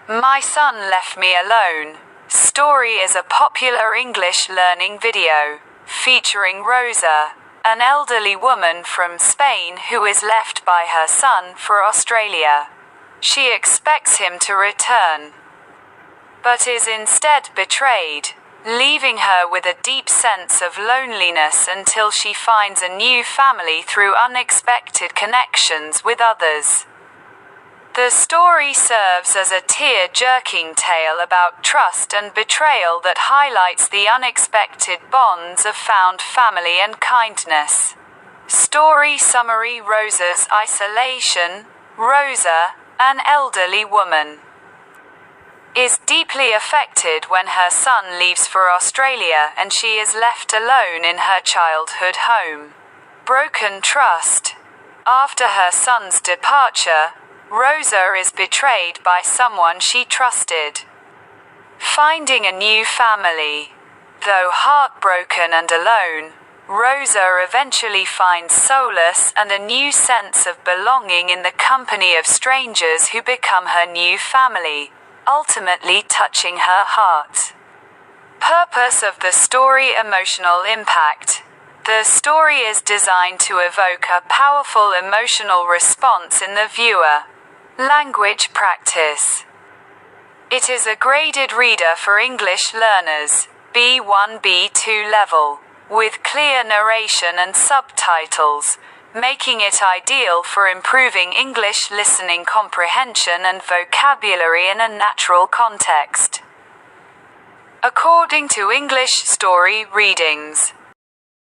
My son left me alone. Story is a popular English learning video featuring Rosa, an elderly woman from Spain who is left by her son for Australia. She expects him to return, but is instead betrayed, leaving her with a deep sense of loneliness until she finds a new family through unexpected connections with others. The story serves as a tear-jerking tale about trust and betrayal that highlights the unexpected bonds of found family and kindness. Story summary: Rosa's isolation. Rosa, an elderly woman, is deeply affected when her son leaves for Australia and she is left alone in her childhood home. Broken trust. After her son's departure, Rosa is betrayed by someone she trusted. Finding a new family. Though heartbroken and alone, Rosa eventually finds solace and a new sense of belonging in the company of strangers who become her new family, ultimately touching her heart. Purpose of the story: emotional impact. The story is designed to evoke a powerful emotional response in the viewer. Language practice. It is a graded reader for English learners, B1, B2 level, with clear narration and subtitles, making it ideal for improving English listening comprehension and vocabulary in a natural context. According to English Story Readings,